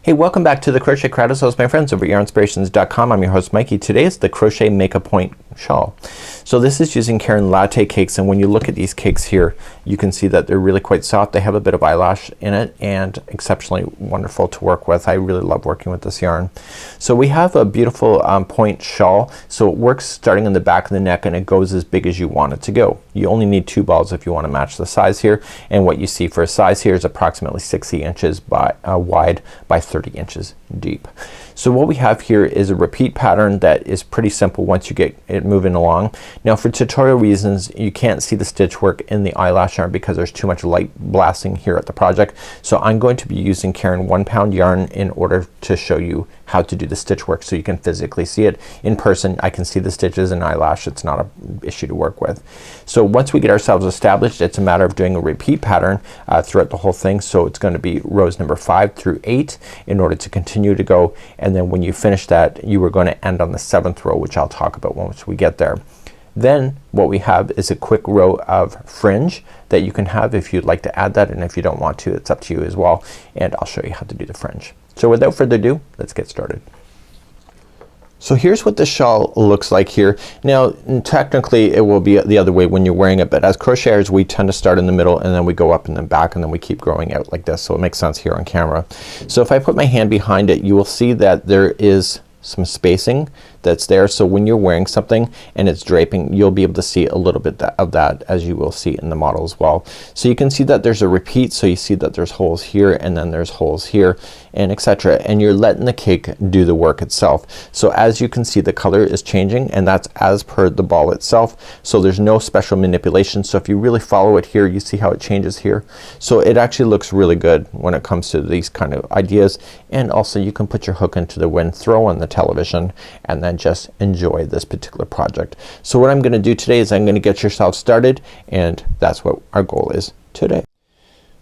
Hey, welcome back to the Crochet Crowd. As my friends over at yarnspirations.com. I'm your host Mikey. Today is the Crochet Make a Point shawl. So this is using Caron Latte Cakes, and when you look at these cakes here you can see that they're really quite soft. They have a bit of eyelash in it and exceptionally wonderful to work with. I really love working with this yarn. So we have a beautiful point shawl. So it works starting in the back of the neck and it goes as big as you want it to go. You only need 2 balls if you want to match the size here, and what you see for a size here is approximately 60 inches by wide by 30 inches deep. So what we have here is a repeat pattern that is pretty simple once you get it moving along. Now for tutorial reasons you can't see the stitch work in the eyelash yarn because there's too much light blasting here at the project. So I'm going to be using Caron 1-pound yarn in order to show you how to do the stitch work so you can physically see it in person. I can see the stitches in eyelash. It's not an issue to work with. So once we get ourselves established, it's a matter of doing a repeat pattern throughout the whole thing. So it's going to be rows number 5 through 8 in order to continue to go, and then when you finish that you are going to end on the 7th row, which I'll talk about once we get there. Then what we have is a quick row of fringe that you can have if you'd like to add that, and if you don't want to, it's up to you as well, and I'll show you how to do the fringe. So without further ado, let's get started. So here's what the shawl looks like here. Now technically it will be the other way when you're wearing it, but as crocheters we tend to start in the middle and then we go up and then back and then we keep growing out like this, so it makes sense here on camera. So if I put my hand behind it you will see that there is some spacing that's there, so when you're wearing something and it's draping you'll be able to see a little bit of that as you will see in the model as well. So you can see that there's a repeat, so you see that there's holes here and then there's holes here and etc., and you're letting the cake do the work itself. So as you can see the color is changing and that's as per the ball itself, so there's no special manipulation. So if you really follow it here you see how it changes here. So it actually looks really good when it comes to these kind of ideas, and also you can put your hook into the wind, throw on the television, and then just enjoy this particular project. So what I'm gonna do today is I'm gonna get yourself started, and that's what our goal is today.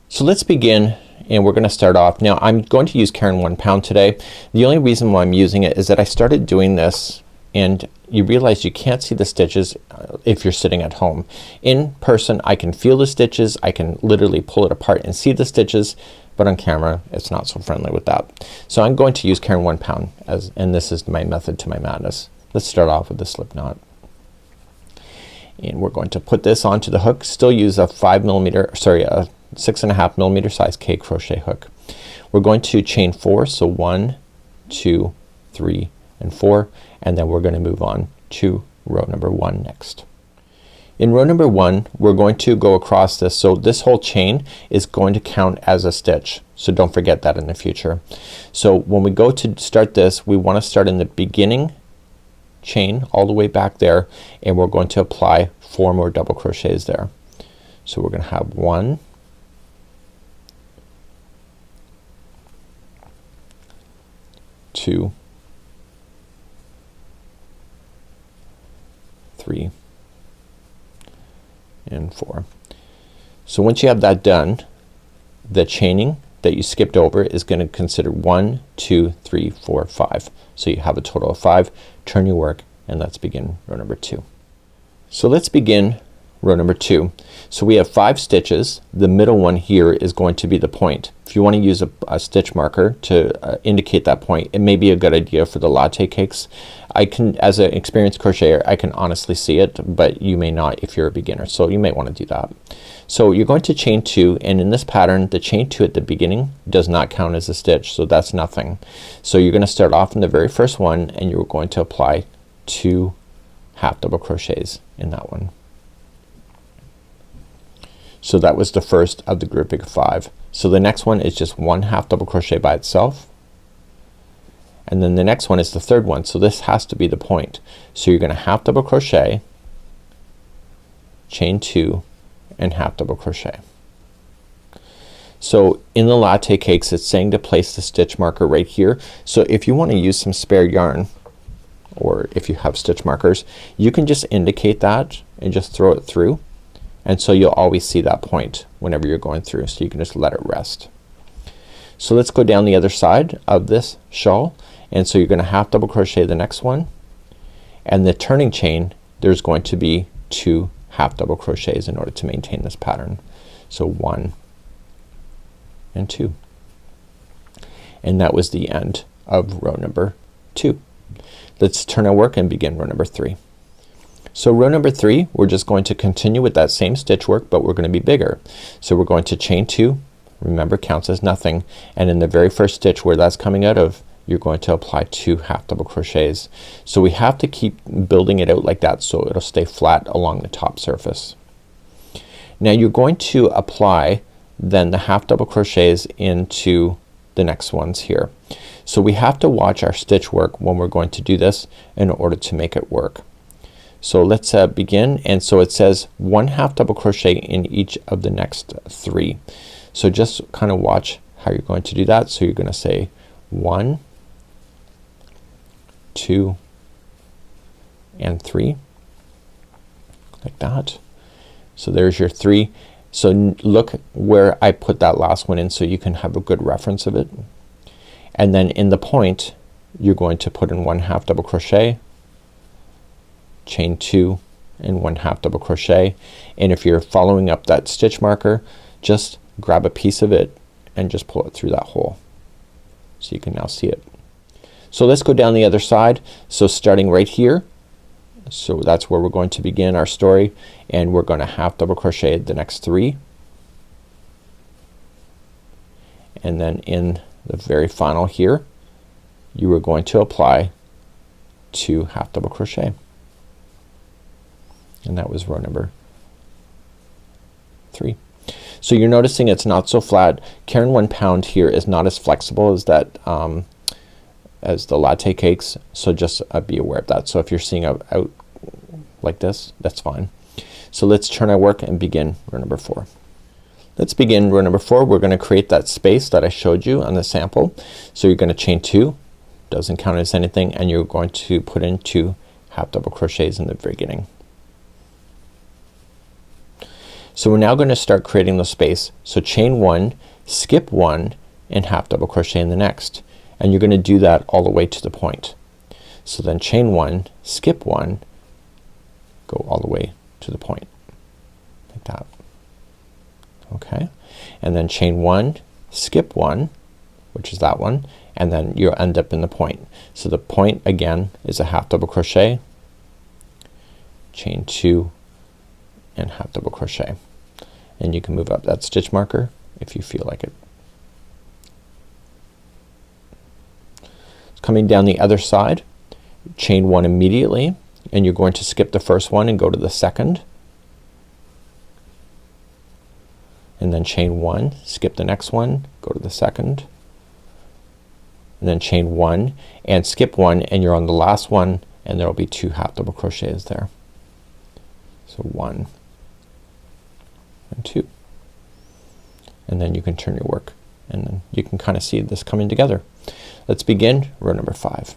So let's begin, and we're gonna start off. Now I'm going to use Caron 1-pound today. The only reason why I'm using it is that I started doing this and you realize you can't see the stitches if you're sitting at home. In person I can feel the stitches, I can literally pull it apart and see the stitches, but on camera it's not so friendly with that. So I'm going to use Caron 1-pound as, and this is my method to my madness. Let's start off with the slip knot. And we're going to put this onto the hook. Still use a 6.5 millimeter size cake crochet hook. We're going to chain 4, so 1, 2, 3 and 4, and then we're going to move on to row number 1 next. In row number 1 we're going to go across this, so this whole chain is going to count as a stitch, so don't forget that in the future. So when we go to start this we want to start in the beginning chain all the way back there, and we're going to apply 4 more double crochets there. So we're gonna have 1, 2, 3 and 4. So once you have that done, the chaining that you skipped over is going to consider 1, 2, 3, 4, 5. So you have a total of 5. Turn your work and let's begin row number 2. So let's begin row number 2. So we have 5 stitches. The middle one here is going to be the point. If you want to use a stitch marker to indicate that point, it may be a good idea for the latte cakes. I can, as an experienced crocheter, I can honestly see it, but you may not if you're a beginner, so you may want to do that. So you're going to chain 2, and in this pattern the chain 2 at the beginning does not count as a stitch, so that's nothing. So you're gonna start off in the very first one and you're going to apply 2 half double crochets in that one. So that was the first of the grouping of 5. So the next one is just 1 half double crochet by itself, and then the next one is the third one, so this has to be the point. So you're gonna half double crochet, chain 2 and half double crochet. So in the latte cakes it's saying to place the stitch marker right here. So if you want to use some spare yarn, or if you have stitch markers, you can just indicate that and just throw it through, and so you'll always see that point whenever you're going through, so you can just let it rest. So let's go down the other side of this shawl, and so you're gonna half double crochet the next one, and the turning chain there's going to be 2 half double crochets in order to maintain this pattern. So 1 and 2, and that was the end of row number 2. Let's turn our work and begin row number 3. So row number 3, we're just going to continue with that same stitch work, but we're going to be bigger. So we're going to chain 2, remember counts as nothing, and in the very first stitch where that's coming out of, you're going to apply 2 half double crochets. So we have to keep building it out like that so it'll stay flat along the top surface. Now you're going to apply then the half double crochets into the next ones here. So we have to watch our stitch work when we're going to do this in order to make it work. So let's begin, and so it says 1 half double crochet in each of the next 3. So just kind of watch how you're going to do that. So you're going to say 1, 2 and 3 like that. So there's your 3. So look where I put that last one in so you can have a good reference of it. And then in the point you're going to put in 1 half double crochet, chain 2 and 1 half double crochet, and if you're following up that stitch marker, just grab a piece of it and just pull it through that hole so you can now see it. So let's go down the other side. So starting right here, so that's where we're going to begin our story, and we're going to half double crochet the next 3, and then in the very final here you are going to apply 2 half double crochet, and that was row number 3. So you're noticing it's not so flat. Caron 1 pound here is not as flexible as that as the latte cakes, so just be aware of that. So if you're seeing out like this, that's fine. So let's turn our work and begin row number 4. Let's begin row number 4. We're gonna create that space that I showed you on the sample. So you're gonna chain 2, doesn't count as anything, and you're going to put in 2 half double crochets in the beginning. So we're now going to start creating the space. So chain 1, skip 1 and half double crochet in the next, and you're going to do that all the way to the point. So then chain 1, skip 1, go all the way to the point like that. Okay, and then chain 1, skip 1, which is that one, and then you'll end up in the point. So the point again is a half double crochet, chain 2 and half double crochet, and you can move up that stitch marker if you feel like it. Coming down the other side, chain 1 immediately, and you're going to skip the first one and go to the second, and then chain 1, skip the next one, go to the second, and then chain 1 and skip 1, and you're on the last one, and there will be 2 half double crochets there. So 1 and 2, and then you can turn your work, and then you can kind of see this coming together. Let's begin row number 5.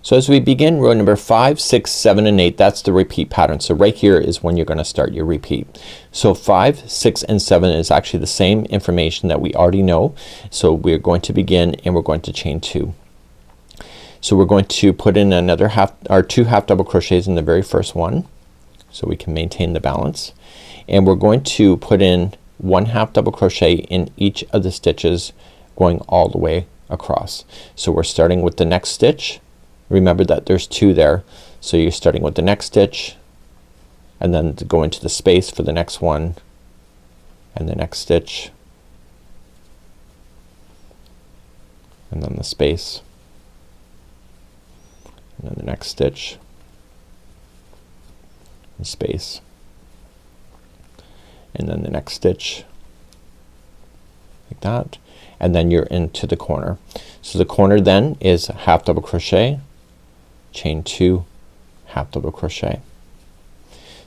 So as we begin row number 5, 6, 7 and 8, that's the repeat pattern. So right here is when you're going to start your repeat. So 5, 6 and 7 is actually the same information that we already know. So we're going to begin and we're going to chain 2. So we're going to put in another two half double crochets in the very first one so we can maintain the balance, and we're going to put in 1 half double crochet in each of the stitches going all the way across. So we're starting with the next stitch. Remember that there's 2 there, so you're starting with the next stitch and then go into the space for the next one and the next stitch and then the space and then the next stitch and space and then the next stitch like that, and then you're into the corner. So the corner then is half double crochet, chain 2, half double crochet.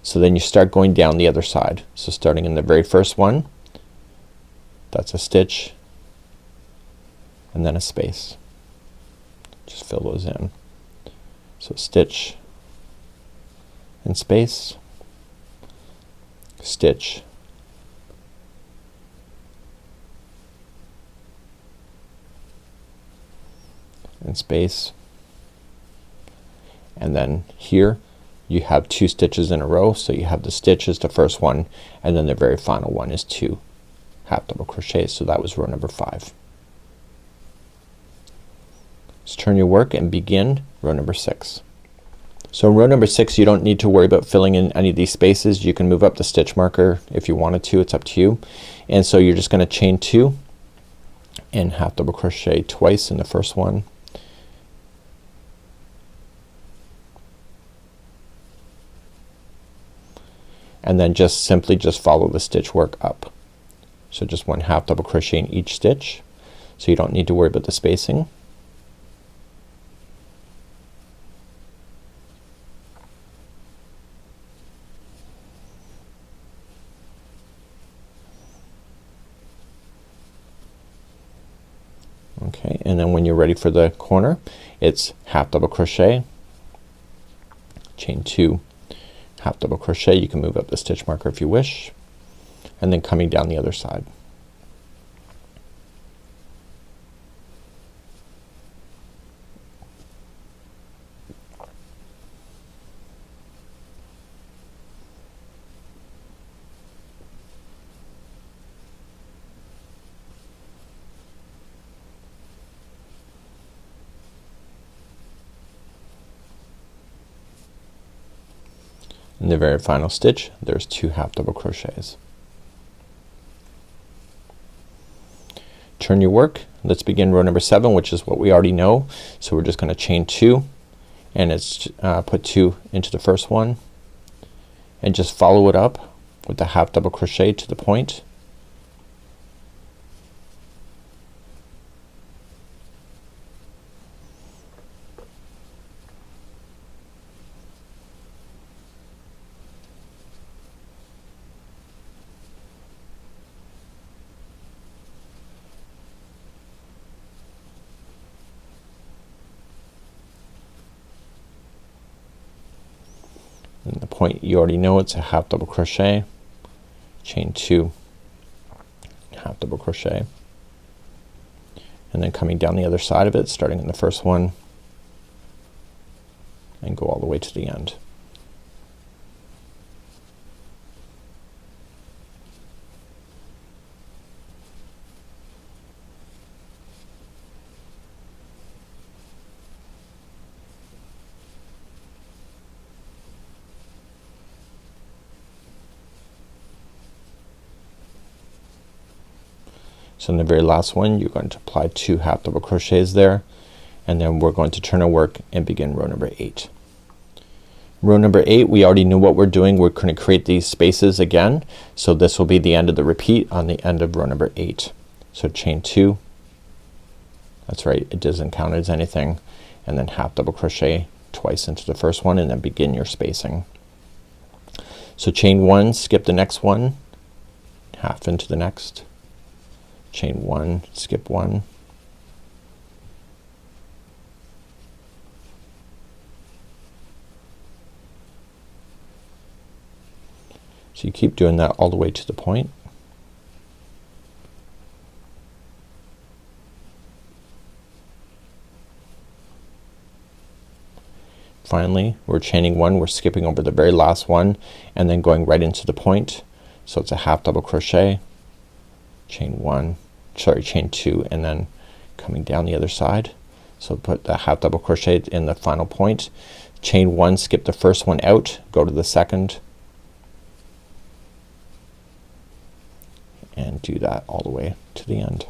So then you start going down the other side. So starting in the very first one, that's a stitch and then a space. Just fill those in. So stitch and space, stitch and space, and then here you have 2 stitches in a row. So you have the stitch is the first one, and then the very final one is 2 half double crochets. So that was row number 5. Let's turn your work and begin row number 6. So in row number 6 you don't need to worry about filling in any of these spaces. You can move up the stitch marker if you wanted to, it's up to you. And so you're just gonna chain 2 and half double crochet twice in the first one. And then just simply just follow the stitch work up. So just one half double crochet in each stitch, so you don't need to worry about the spacing. Okay, and then when you're ready for the corner, it's half double crochet, chain 2, half double crochet. You can move up the stitch marker if you wish, and then coming down the other side. In the very final stitch there's 2 half double crochets. Turn your work. Let's begin row number 7, which is what we already know. So we're just gonna chain 2 and it's put 2 into the first one and just follow it up with the half double crochet to the point. And the point you already know, it's a half double crochet, chain 2, half double crochet, and then coming down the other side of it, starting in the first one and go all the way to the end. So in the very last one you're going to apply 2 half double crochets there, and then we're going to turn our work and begin row number 8. Row number 8, we already knew what we're doing. We're going to create these spaces again, so this will be the end of the repeat on the end of row number 8. So chain 2, that's right, it doesn't count as anything, and then half double crochet twice into the first one and then begin your spacing. So chain 1, skip the next one, half into the next, chain 1, skip 1, so you keep doing that all the way to the point. Finally we're chaining 1, we're skipping over the very last one and then going right into the point, so it's a half double crochet, chain 1, sorry, chain 2, and then coming down the other side. So put the half double crochet in the final point, chain 1, skip the first one out, go to the second, and do that all the way to the end.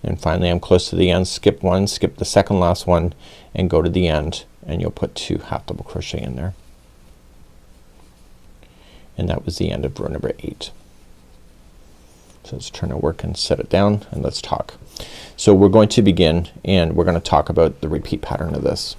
And finally I'm close to the end, skip 1, skip the second last one and go to the end, and you'll put 2 half double crochet in there. And that was the end of row number 8. So let's turn our work and set it down and let's talk. So we're going to begin and we're gonna talk about the repeat pattern of this.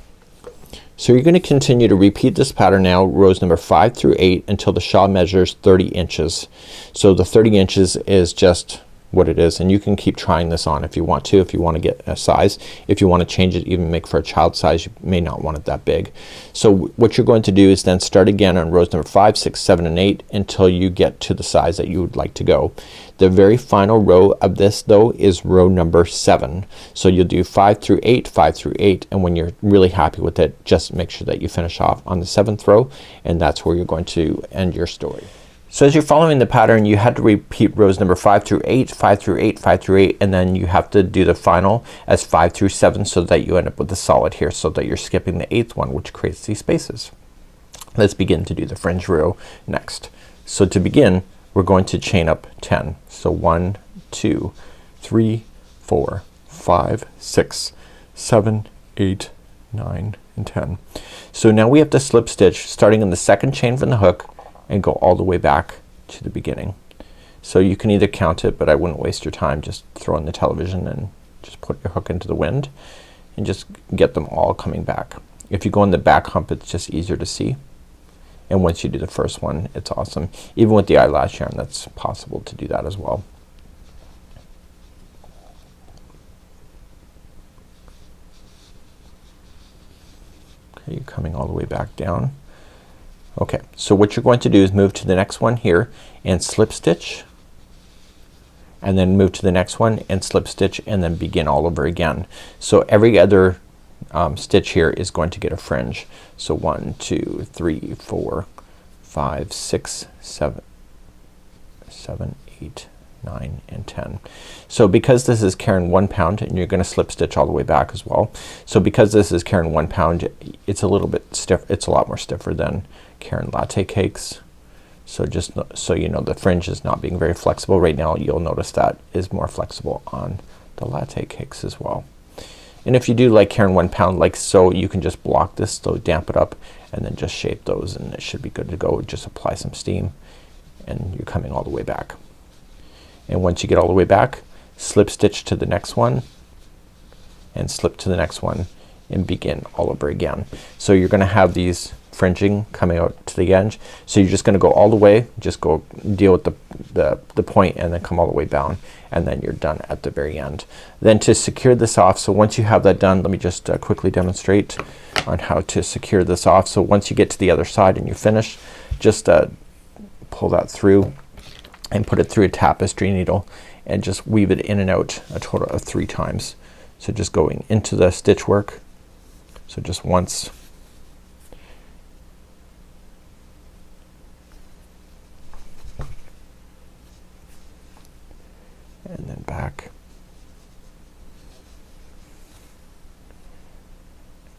So you're gonna continue to repeat this pattern now, rows number 5 through 8, until the shawl measures 30 inches. So the 30 inches is just what it is, and you can keep trying this on if you want to, if you want to get a size. If you want to change it, even make for a child size, you may not want it that big. So what you're going to do is then start again on rows number 5, 6, 7 and 8 until you get to the size that you would like to go. The very final row of this though is row number 7. So you'll do 5 through 8, 5 through 8, and when you're really happy with it, just make sure that you finish off on the 7th row, and that's where you're going to end your story. So as you're following the pattern, you had to repeat rows number 5 through 8, 5 through 8, 5 through 8, and then you have to do the final as 5 through 7 so that you end up with the solid here, so that you're skipping the 8th one, which creates these spaces. Let's begin to do the fringe row next. So to begin, we're going to chain up 10. So 1, 2, 3, 4, 5, 6, 7, 8, 9 and 10. So now we have to slip stitch starting in the second chain from the hook and go all the way back to the beginning. So you can either count it, but I wouldn't waste your time. Just throw in the television and just put your hook into the wind and just get them all coming back. If you go in the back hump, it's just easier to see, and once you do the first one, it's awesome. Even with the eyelash yarn, that's possible to do that as well. Okay, you're coming all the way back down. Okay, so what you're going to do is move to the next one here and slip stitch, and then move to the next one and slip stitch, and then begin all over again. So every other stitch here is going to get a fringe. So 1, 2, 3, 4, 5, 6, 7, 8, 9 and 10. So because this is Caron 1 pound, and you're gonna slip stitch all the way back as well. So because this is Caron 1 pound, it's a little bit stiff. It's a lot more stiffer than Caron Latte Cakes. So just so you know, the fringe is not being very flexible right now. You'll notice that is more flexible on the latte cakes as well. And if you do like Caron 1 pound like so, you can just block this, so damp it up, and then just shape those, and it should be good to go. Just apply some steam, and you're coming all the way back. And once you get all the way back, slip stitch to the next one and slip to the next one and begin all over again. So you're gonna have these fringing coming out to the edge. So you're just gonna go all the way, just go deal with the point, and then come all the way down, and then you're done at the very end. Then to secure this off, so once you have that done, let me just quickly demonstrate on how to secure this off. So once you get to the other side and you finish, just pull that through and put it through a tapestry needle and just weave it in and out a total of 3 times. So just going into the stitch work, so just once, and then back,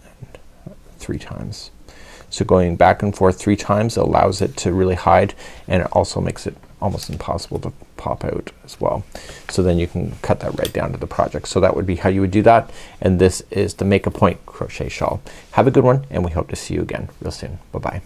and 3 times. So going back and forth 3 times allows it to really hide, and it also makes it almost impossible to pop out as well. So then you can cut that right down to the project. So that would be how you would do that, and this is the Make a Point crochet shawl. Have a good one, and we hope to see you again real soon. Bye bye.